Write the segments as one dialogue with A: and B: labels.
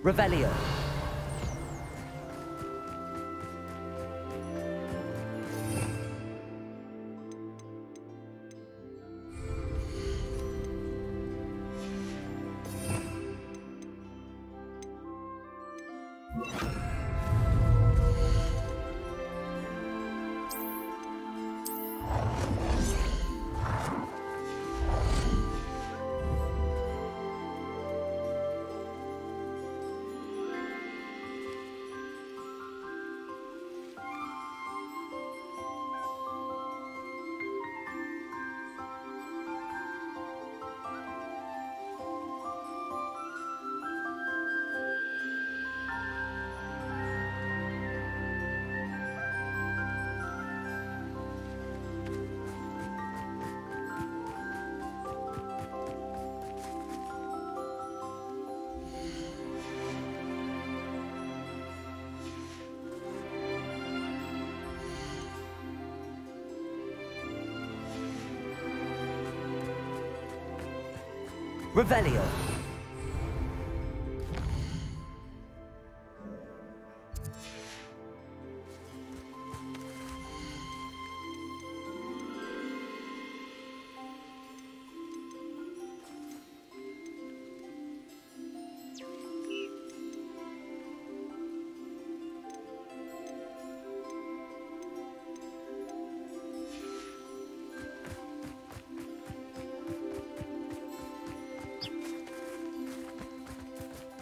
A: Revelio. Revelio.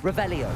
A: Revelio.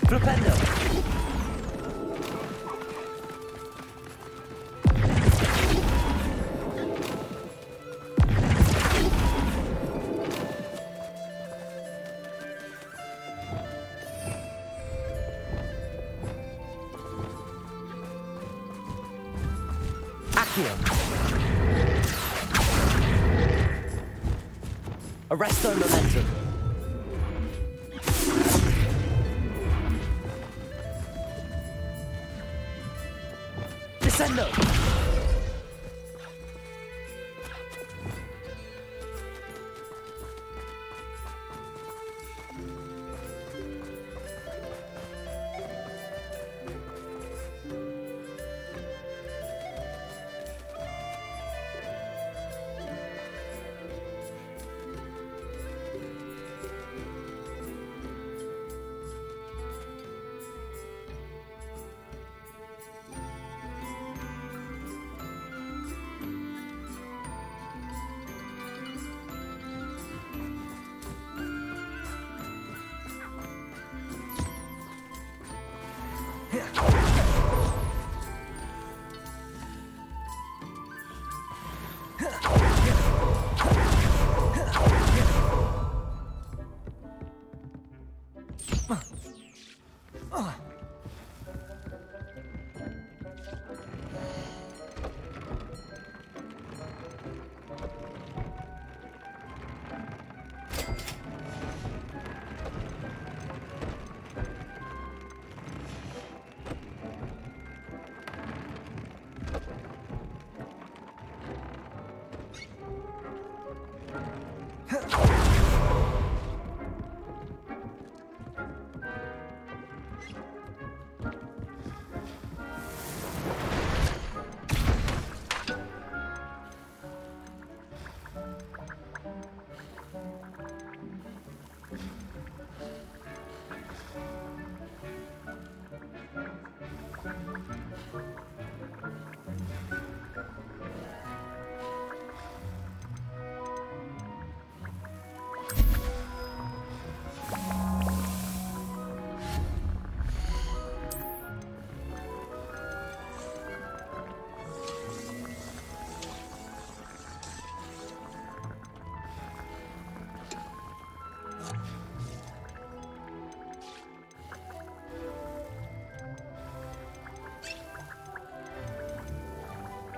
A: Flipendo. Accio. Arresto momentum. Descendo.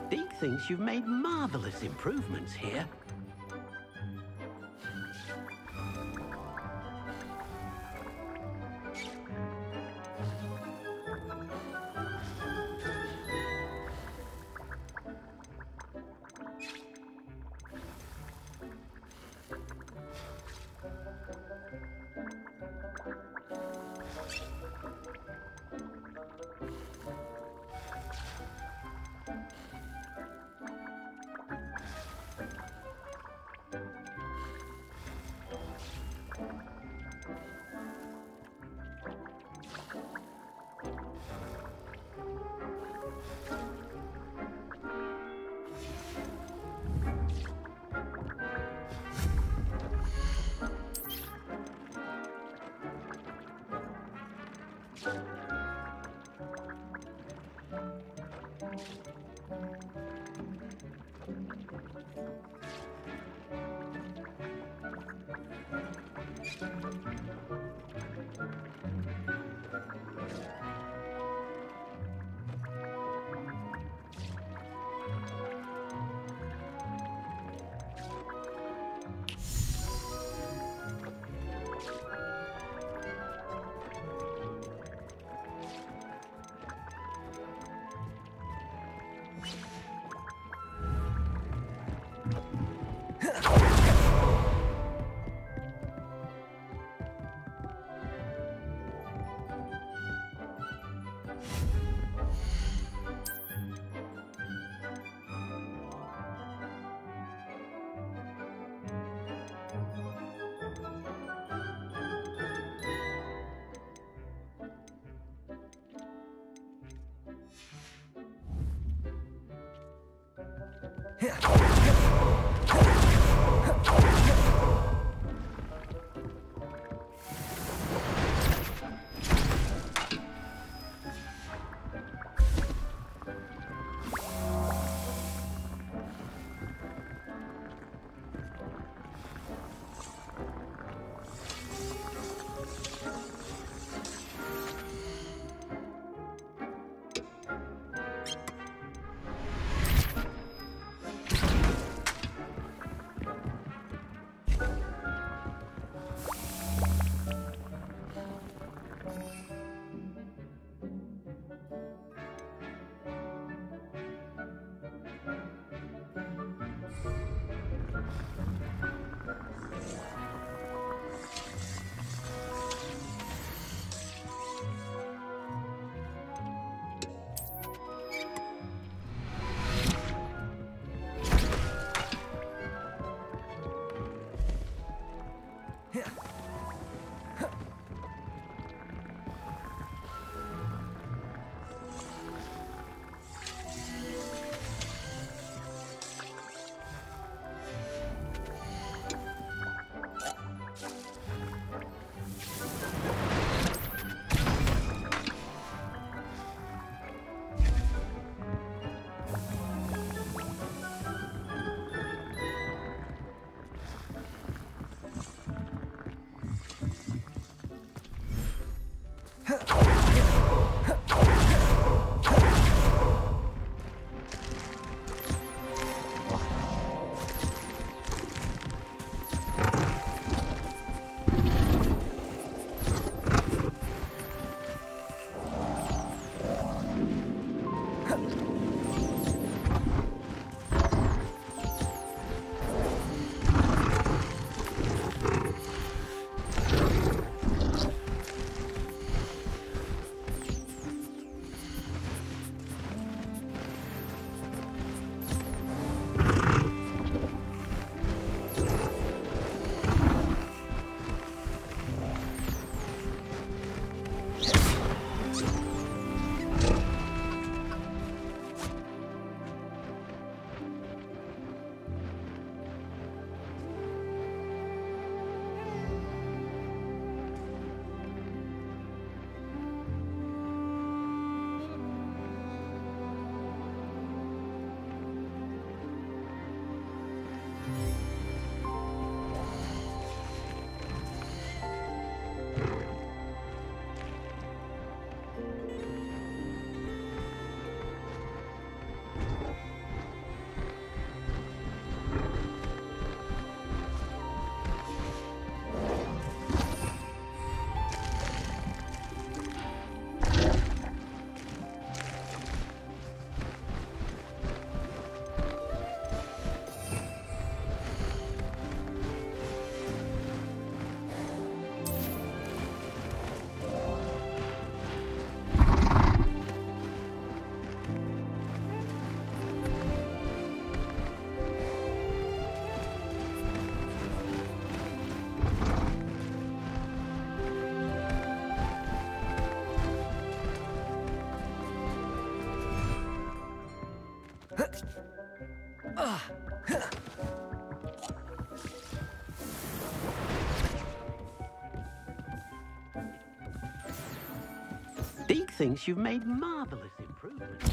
B: Deke thinks you've made marvelous improvements here. Deke thinks you've made marvelous improvements.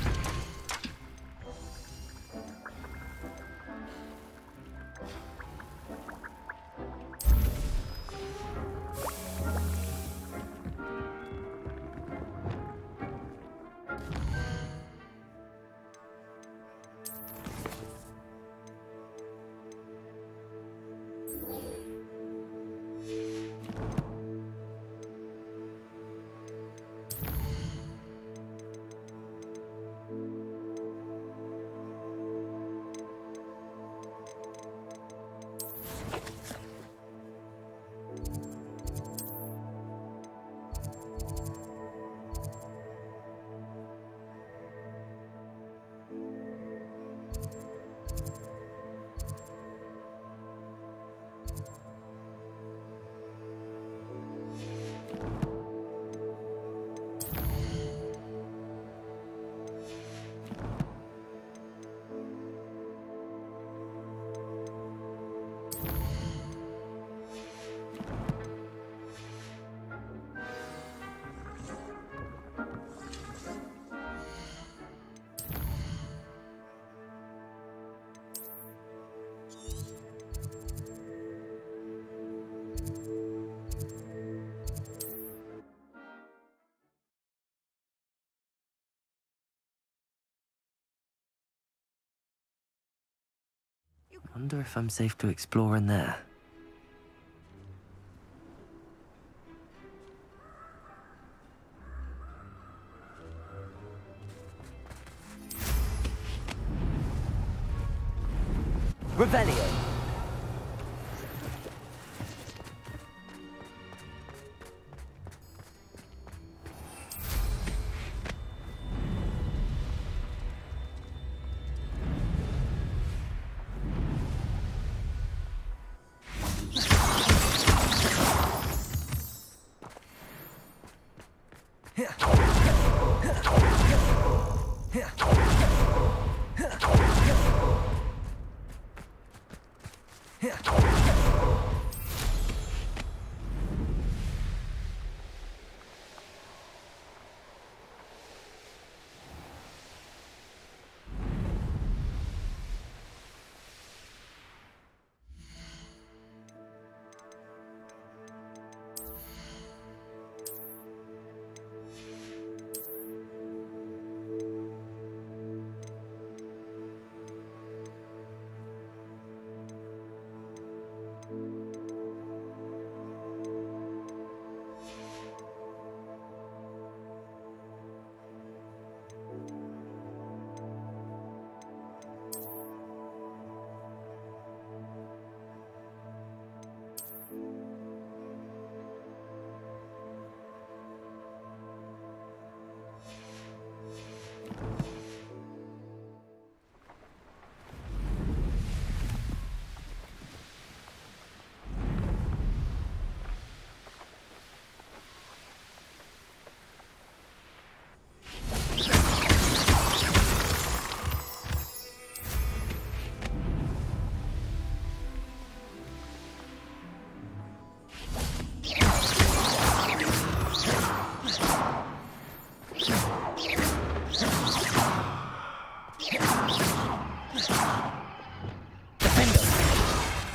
A: Wonder if I'm safe to explore in there. Revelio.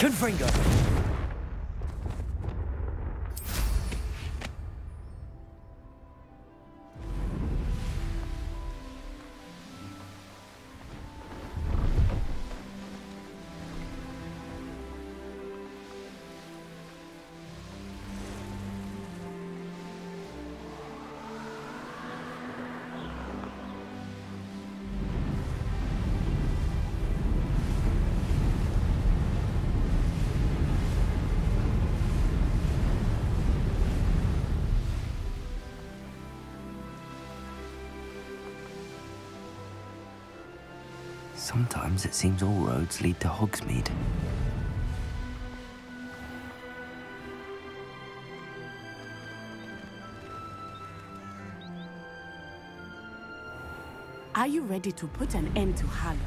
A: Confringo. Sometimes it seems all roads lead to Hogsmeade.
C: Are you ready to put an end to Harlow?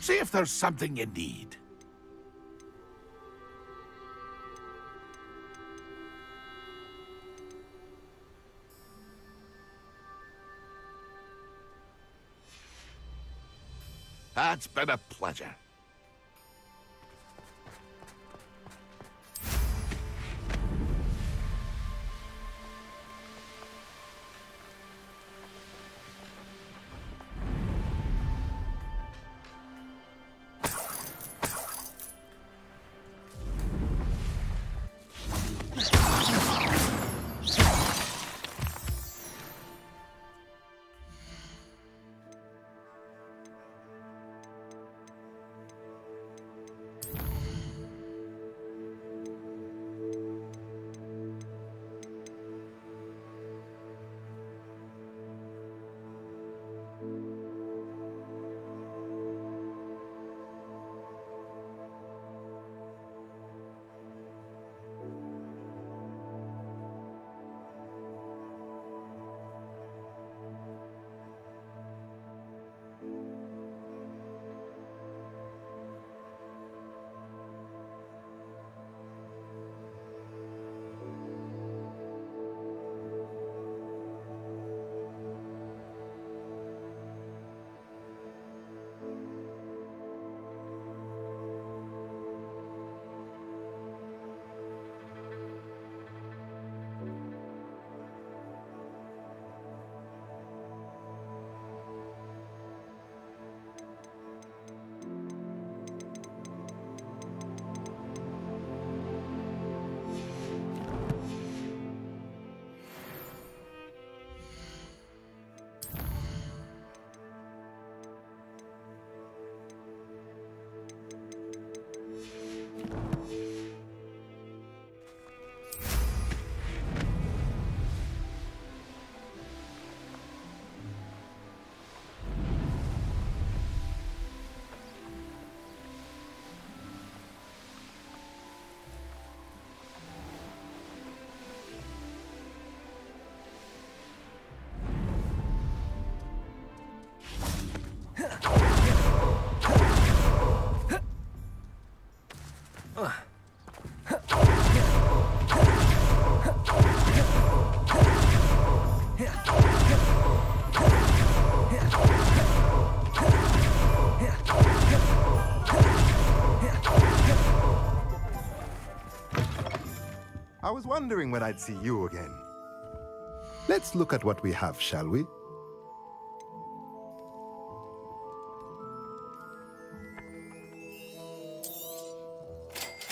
D: See if there's something you need. It's been a pleasure.
E: I was wondering when I'd see you again. Let's look at what we have, shall we?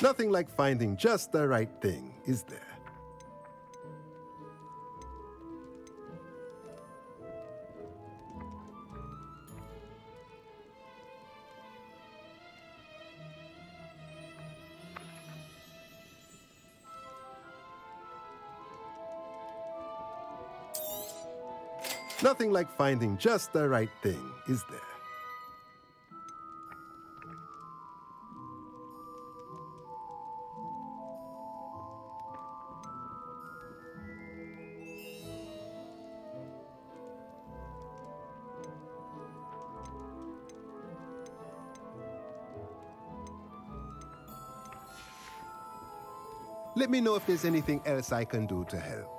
E: Nothing like finding just the right thing, is there? Nothing like finding just the right thing, is there? Let me know if there's anything else I can do to help.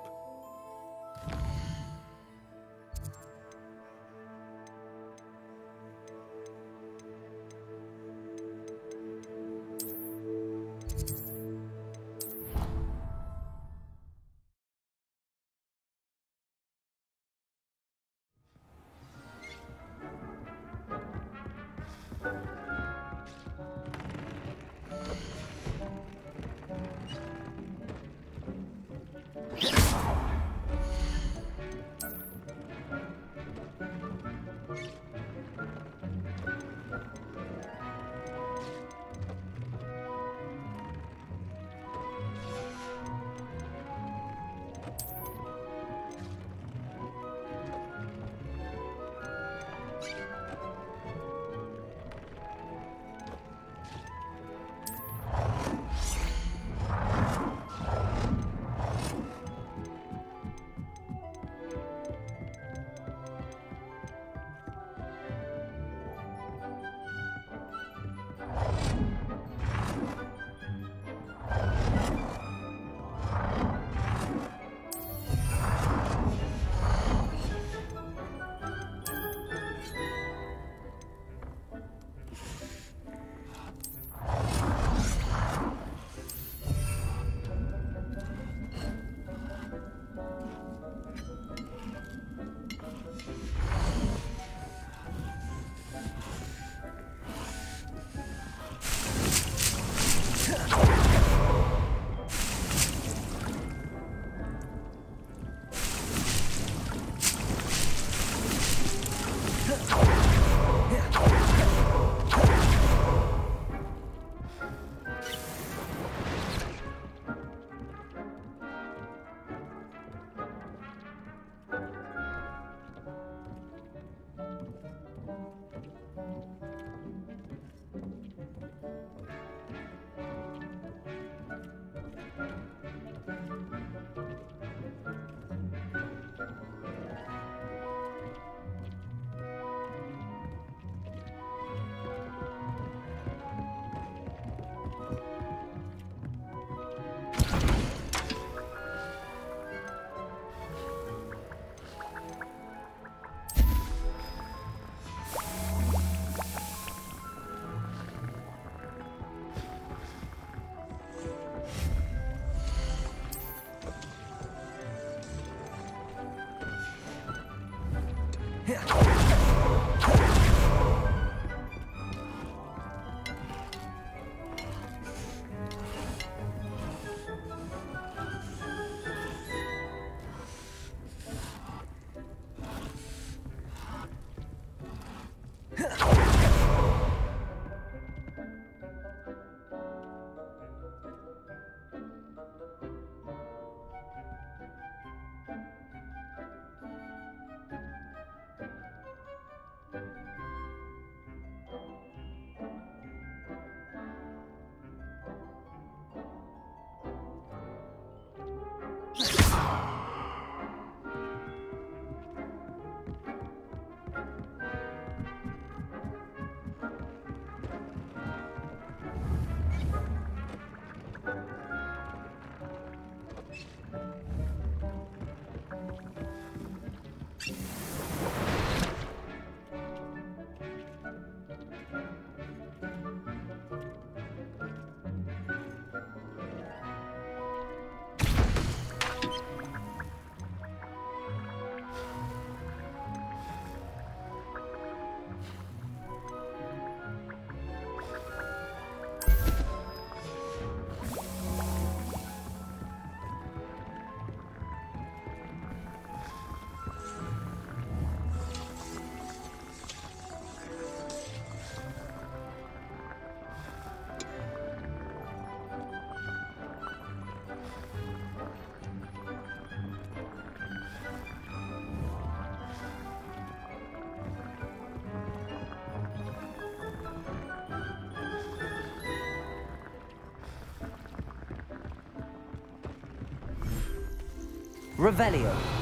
F: Revelio.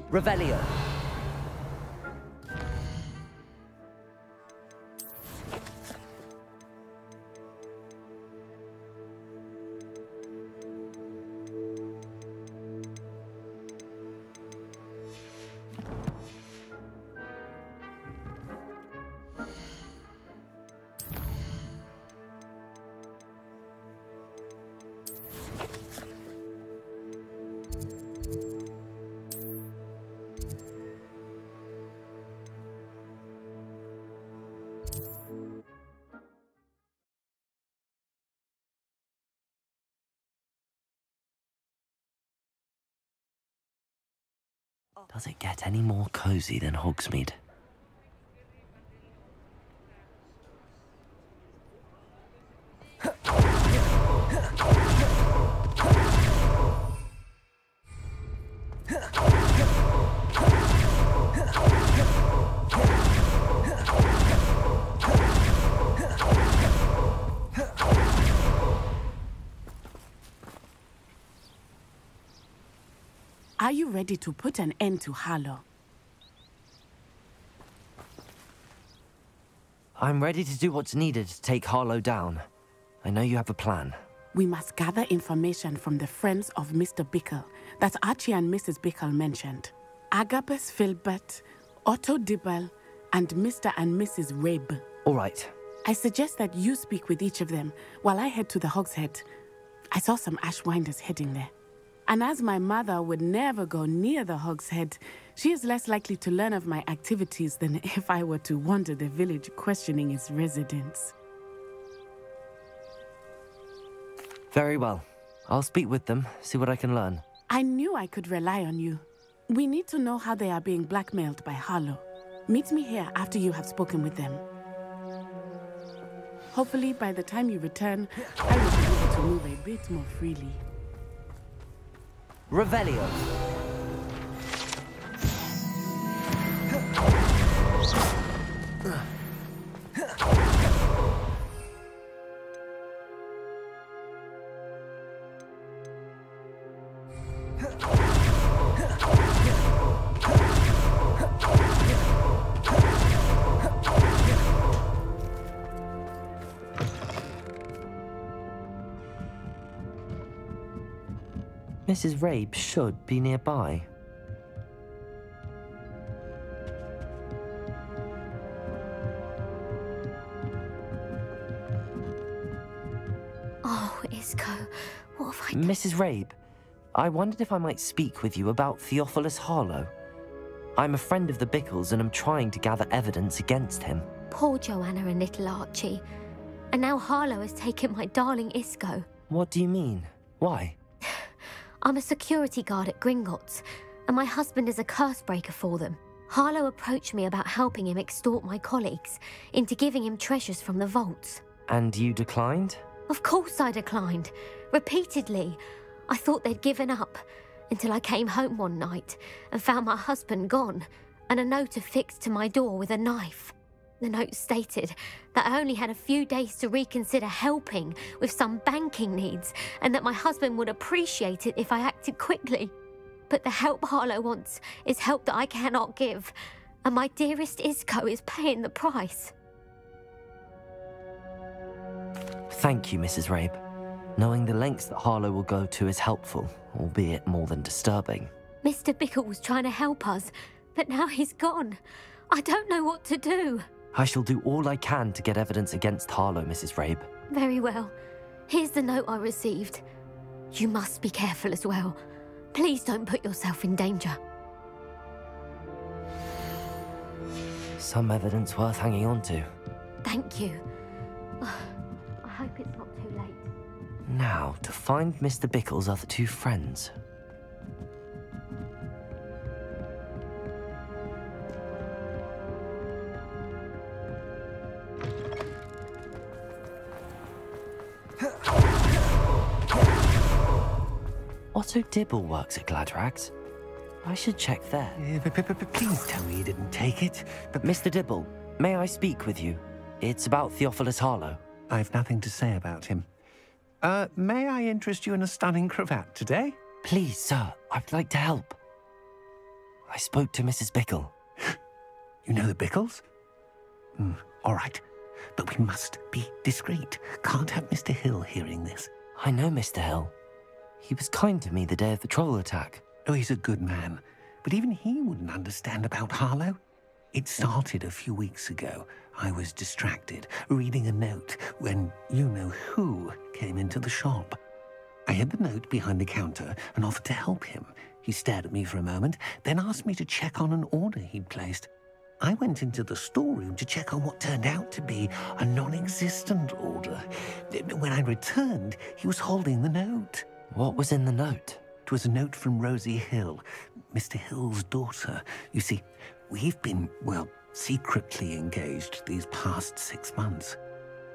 F: Revelio.
A: Does it get any more cozy than Hogsmeade?
C: Are you ready to put an end to Harlow?
A: I'm ready to do what's needed to take Harlow down. I know you have a plan.
C: We must gather information from the friends of Mr. Bickle that Archie and Mrs. Bickle mentioned. Agabus Filbert, Otto Dibble, and Mr. and Mrs. Rabe.
A: All right.
C: I suggest that you speak with each of them while I head to the Hogshead. I saw some Ashwinders heading there. And as my mother would never go near the Hogshead, she is less likely to learn of my activities than if I were to wander the village questioning its residents.
A: Very well. I'll speak with them, see what I can learn.
C: I knew I could rely on you. We need to know how they are being blackmailed by Harlow. Meet me here after you have spoken with them. Hopefully, by the time you return, I will be able to move a bit more freely.
F: Revelio.
A: Mrs. Rabe should be nearby.
G: Oh, Isco, what have I done?
A: Mrs. Rabe, I wondered if I might speak with you about Theophilus Harlow. I'm a friend of the Bickles and I'm trying to gather evidence against him.
G: Poor Joanna and little Archie. And now Harlow has taken my darling Isco.
A: What do you mean? Why?
G: I'm a security guard at Gringotts, and my husband is a curse breaker for them. Harlow approached me about helping him extort my colleagues into giving him treasures from the vaults.
A: And you declined?
G: Of course I declined. Repeatedly. I thought they'd given up, until I came home one night and found my husband gone, and a note affixed to my door with a knife. The note stated that I only had a few days to reconsider helping with some banking needs, and that my husband would appreciate it if I acted quickly. But the help Harlow wants is help that I cannot give, and my dearest Isco is paying the price.
A: Thank you, Mrs. Rabe. Knowing the lengths that Harlow will go to is helpful, albeit more than disturbing.
G: Mr. Bickle was trying to help us, but now he's gone. I don't know what to do.
A: I shall do all I can to get evidence against Harlow, Mrs. Rabe.
G: Very well. Here's the note I received. You must be careful as well. Please don't put yourself in danger.
A: Some evidence worth hanging on to.
G: Thank you. I hope it's not too late.
A: Now, to find Mr. Bickle's other two friends. Otto Dibble works at Gladrags. I should check there.
B: Please tell me you didn't take it.
A: But Mr. Dibble, may I speak with you? It's about Theophilus Harlow.
B: I've nothing to say about him. May I interest you in a stunning cravat today?
A: Please, sir, I'd like to help. I spoke to Mrs. Bickle.
B: You know the Bickles? All right. But we must be discreet. Can't have Mr. Hill hearing this.
A: I know Mr. Hill. He was kind to me the day of the troll attack.
B: Oh, he's a good man. But even he wouldn't understand about Harlow. It started a few weeks ago. I was distracted, reading a note, when you-know-who came into the shop. I hid the note behind the counter and offered to help him. He stared at me for a moment, then asked me to check on an order he'd placed. I went into the storeroom to check on what turned out to be a non-existent order. When I returned, he was holding the note.
A: What was in the note?
B: It was a note from Rosie Hill, Mr. Hill's daughter. You see, we've been, well, secretly engaged these past 6 months.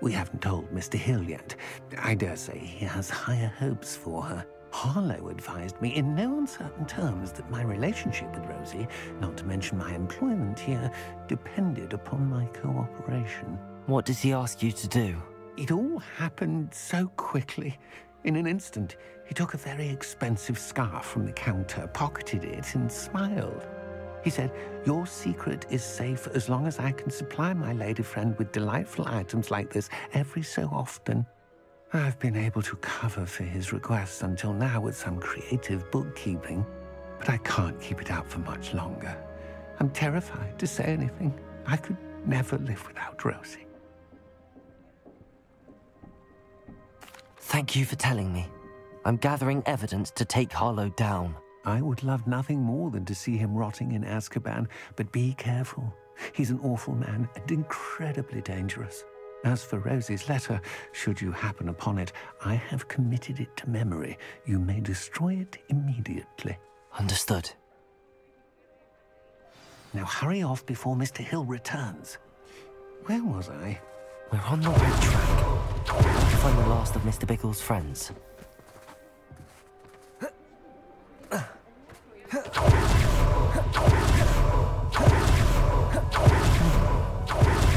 B: We haven't told Mr. Hill yet. I dare say he has higher hopes for her. Harlow advised me in no uncertain terms that my relationship with Rosie, not to mention my employment here, depended upon my cooperation.
A: What does he ask you to do?
B: It all happened so quickly. In an instant, he took a very expensive scarf from the counter, pocketed it, and smiled. He said, "Your secret is safe as long as I can supply my lady friend with delightful items like this every so often." I've been able to cover for his requests until now with some creative bookkeeping, but I can't keep it up for much longer. I'm terrified to say anything. I could never live without Rosie.
A: Thank you for telling me. I'm gathering evidence to take Harlow down.
B: I would love nothing more than to see him rotting in Azkaban, but be careful. He's an awful man and incredibly dangerous. As for Rosie's letter, should you happen upon it, I have committed it to memory. You may destroy it immediately.
A: Understood.
B: Now hurry off before Mr. Hill returns. Where was I?
A: We're on the right track. I have to find the last of Mr. Bickle's friends.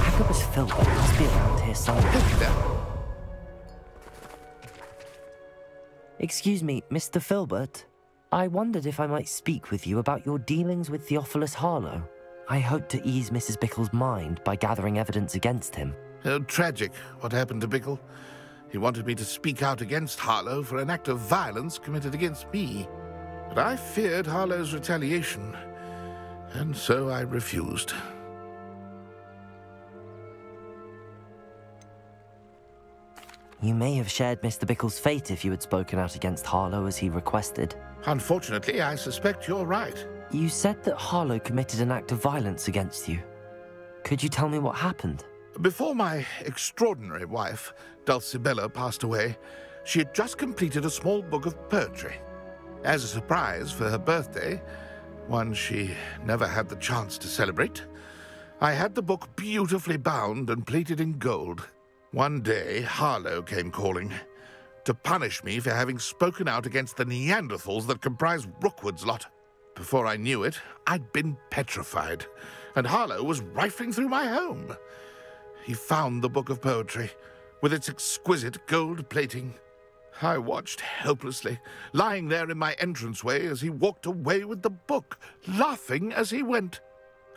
A: Agabus Filbert must be around here somewhere. Excuse me, Mr. Filbert. I wondered if I might speak with you about your dealings with Theophilus Harlow. I hope to ease Mrs. Bickle's mind by gathering evidence against him.
D: Tragic, what happened to Bickle. He wanted me to speak out against Harlow for an act of violence committed against me. But I feared Harlow's retaliation, and so I refused.
A: You may have shared Mr. Bickle's fate if you had spoken out against Harlow as he requested.
D: Unfortunately, I suspect you're right.
A: You said that Harlow committed an act of violence against you. Could you tell me what happened?
D: Before my extraordinary wife, Dulcibella, passed away, she had just completed a small book of poetry. As a surprise for her birthday, one she never had the chance to celebrate, I had the book beautifully bound and plated in gold. One day, Harlow came calling to punish me for having spoken out against the Neanderthals that comprise Rookwood's lot. Before I knew it, I'd been petrified, and Harlow was rifling through my home. He found the book of poetry, with its exquisite gold plating. I watched helplessly, lying there in my entranceway as he walked away with the book, laughing as he went.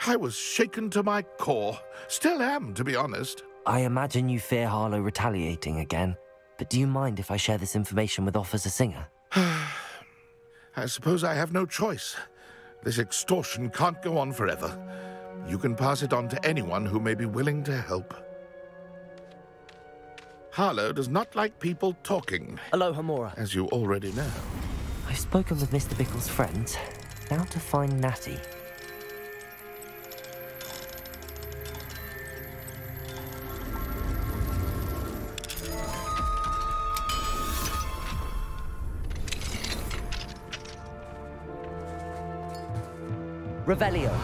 D: I was shaken to my core. Still am, to be honest.
A: I imagine you fear Harlow retaliating again, but do you mind if I share this information with Officer Singer?
D: I suppose I have no choice. This extortion can't go on forever. You can pass it on to anyone who may be willing to help. Harlow does not like people talking.
F: Aloha, Mora.
D: As you already know.
A: I've spoken with Mr. Bickle's friends. Now to find Natty.
F: Revelio.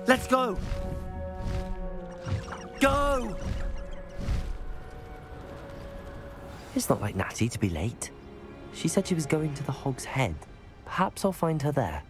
F: Let's go! Go!
A: It's not like Natty to be late. She said she was going to the Hog's Head. Perhaps I'll find her there.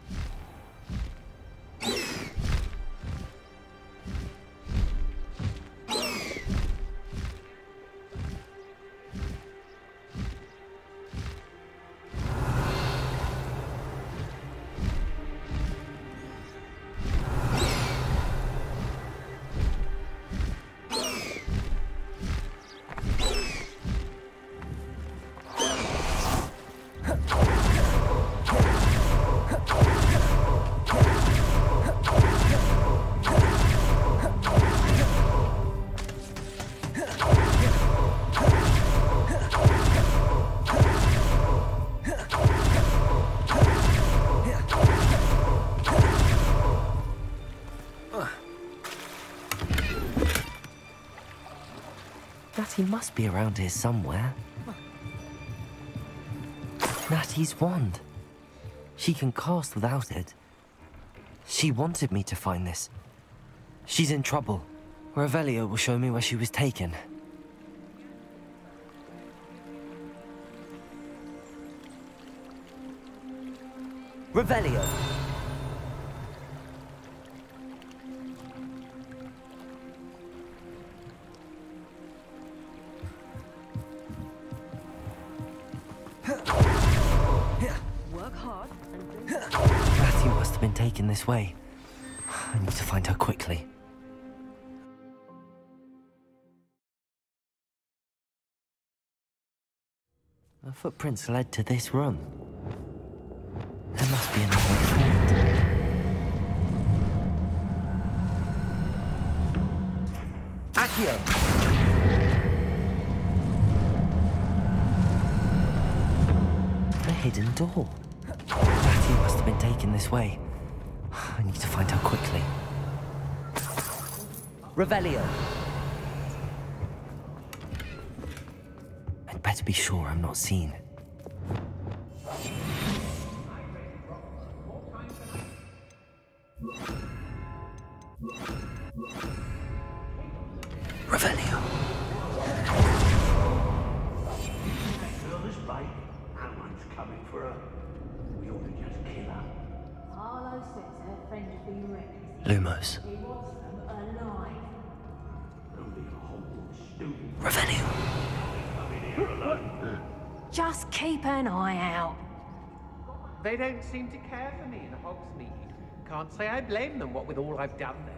A: Natty must be around here somewhere. Natty's wand. She can cast without it. She wanted me to find this. She's in trouble. Revelio will show me where she was taken. Revelio!
H: Work hard and
A: Matthew must have been taken this way. I need to find her quickly. Her footprints led to this room. There must be another way forward. Accio! A hidden door. Matthew must have been taken this way. I need to find her quickly. Revelio! I'd better be sure I'm not seen. Revelio!
I: That one's coming for her. We ought to just kill her.
H: Harlow says her friend has been wrecked.
A: Lumos.
H: He wants them alive.
I: Only a Hogwarts student.
A: Revelio!
I: Come in here alone.
H: Just keep an eye out.
J: They don't seem to care for me in Hogsmeade. Can't say I blame them, what with all I've done there.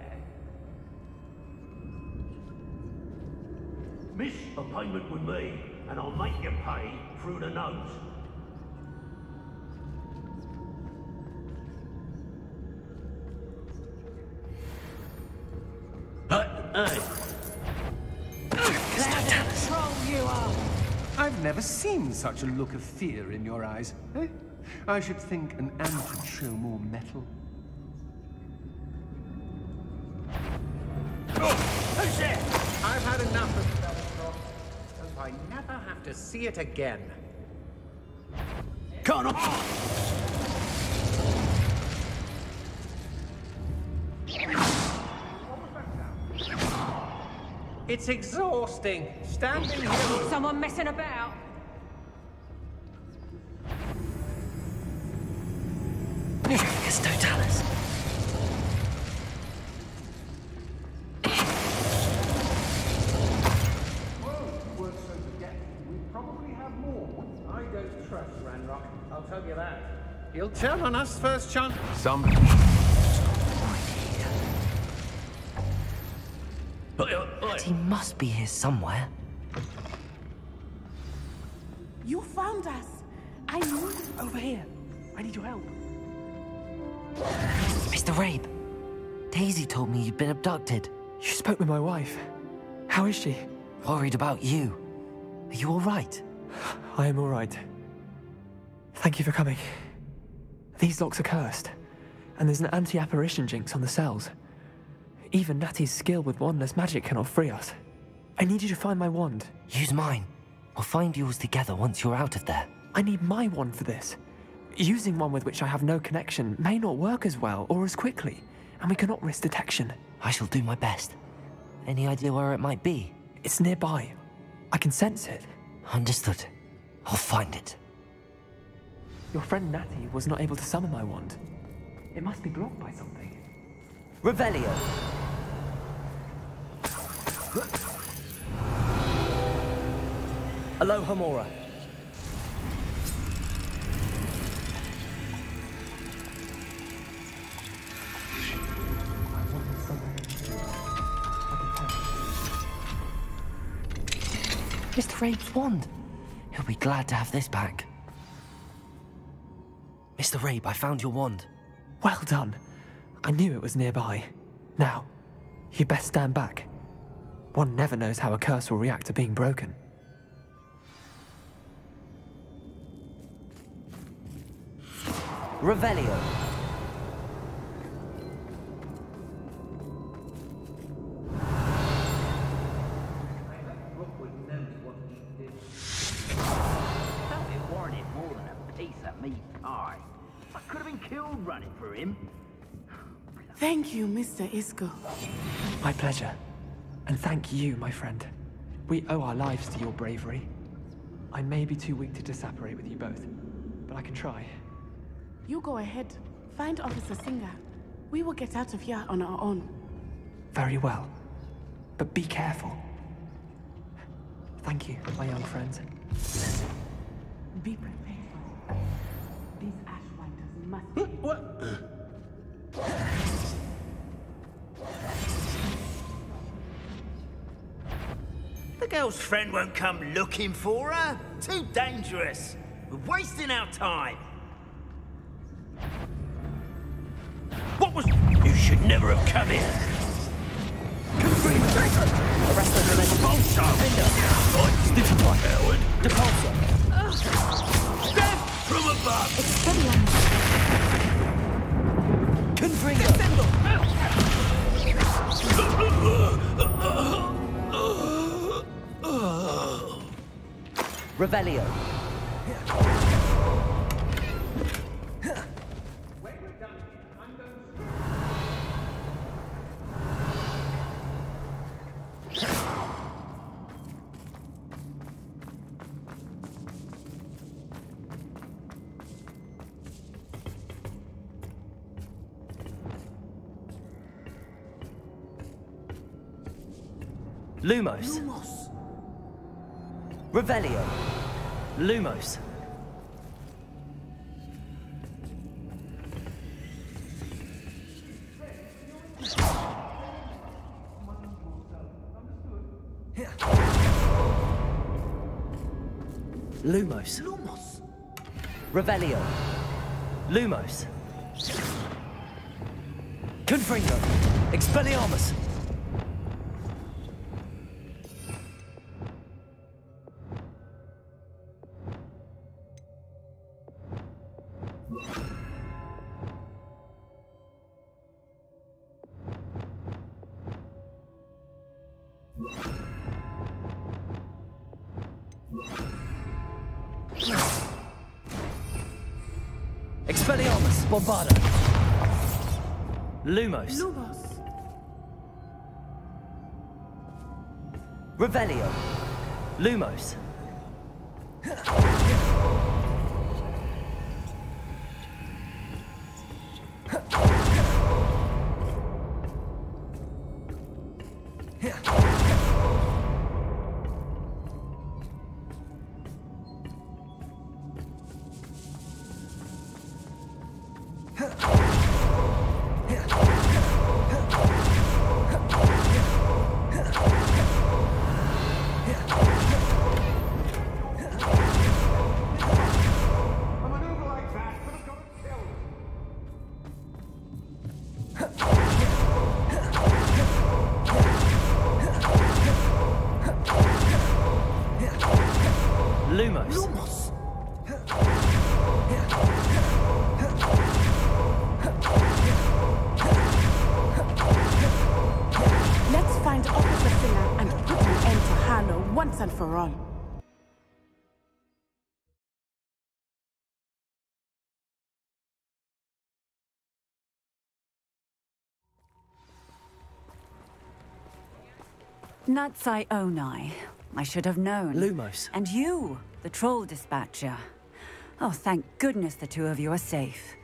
I: Miss a payment with me, and I'll make you pay through the nose. Hey!
B: I've never seen such a look of fear in your eyes. Eh? I should think an ant would show more metal.
J: Who's there? I've had enough of Belfast. Hope I never have to see it again.
I: Come on!
J: It's exhausting. Standing here.
H: Someone messing about.
A: It's Totalis.
J: We probably have more. I don't trust Ranrock, I'll tell you that. He'll turn on us first chance.
A: He must be here somewhere.
C: You found us. I knew.
J: Over here. I need your help.
A: Mr. Rabe, Daisy told me you'd been abducted.
K: You spoke with my wife. How is she?
A: Worried about you. Are you all right?
K: I am all right. Thank you for coming. These locks are cursed, and there's an anti-apparition jinx on the cells. Even Natty's skill with wandless magic cannot free us. I need you to find my wand.
A: Use mine. We'll find yours together once you're out of there.
K: I need my wand for this. Using one with which I have no connection may not work as well or as quickly, and we cannot risk detection.
A: I shall do my best. Any idea where it might be?
K: It's nearby. I can sense it.
A: Understood. I'll find it.
K: Your friend Natty was not able to summon my wand. It must be blocked by something.
A: Revelio! Aloha Mora. Mr. Rabe's wand. He'll be glad to have this back. Mr. Rabe, I found your wand.
K: Well done. I knew it was nearby. Now, you best stand back. One never knows how a curse will react to being broken.
A: Revelio.
I: It warranted more than a piece of meat pie. I could have been killed running for him.
C: Thank you, Mr. Isco.
K: My pleasure. And thank you, my friend. We owe our lives to your bravery. I may be too weak to disapparate with you both, but I can try.
C: You go ahead. Find Officer Singer. We will get out of here on our own.
K: Very well. But be careful. Thank you, my young friends.
C: Be prepared. These Ashwinders must be...
J: What?
F: The girl's friend won't come looking for her. Too dangerous. We're wasting our time. What was... You should never have come here.
A: Arrest them and
F: Stupid one. Howard.
A: Depulsor.
F: Death from above.
A: Confringo. Revelio. Lumos. Revelio. Lumos. Lumos. Revelio. Lumos. Confringo. Expelliarmus. Expelliarmus, Bombarda. Lumos. Revelio. Lumos. Lumos.
C: Let's find Officer Singer and put an end to Harlow once and for all.
L: Natsai Onai. I should have known.
A: Lumos.
L: And you, the troll dispatcher. Oh, thank goodness the two of you are safe.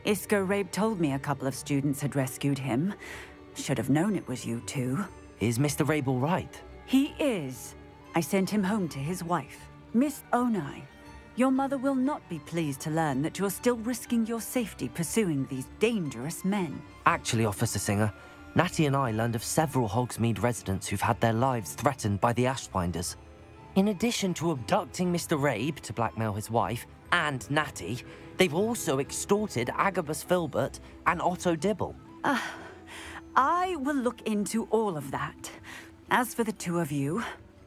L: Isco Rabe told me a couple of students had rescued him. Should have known it was you two.
A: Is Mr. Rabe all right?
L: He is. I sent him home to his wife. Miss Onai, your mother will not be pleased to learn that you're still risking your safety pursuing these dangerous men.
A: Actually, Officer Singer, Natty and I learned of several Hogsmeade residents who've had their lives threatened by the Ashwinders. In addition to abducting Mr. Rabe to blackmail his wife and Natty, they've also extorted Agabus Filbert and Otto Dibble.
L: I will look into all of that. As for the two of you,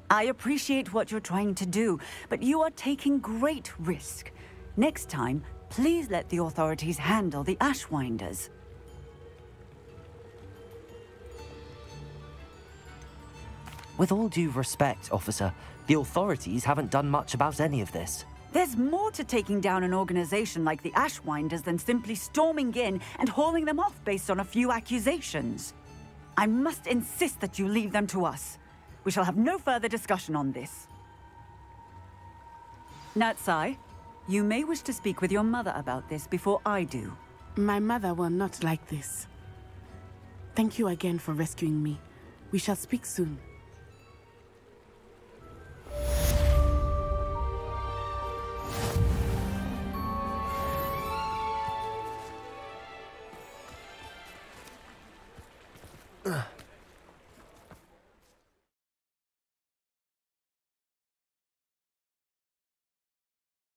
L: I appreciate what you're trying to do, but you are taking great risk. Next time, please let the authorities handle the Ashwinders.
A: With all due respect, officer, the authorities haven't done much about any of this.
L: There's more to taking down an organization like the Ashwinders than simply storming in and hauling them off based on a few accusations. I must insist that you leave them to us. We shall have no further discussion on this. Natsai, you may wish to speak with your mother about this before I do.
C: My mother will not like this. Thank you again for rescuing me. We shall speak soon.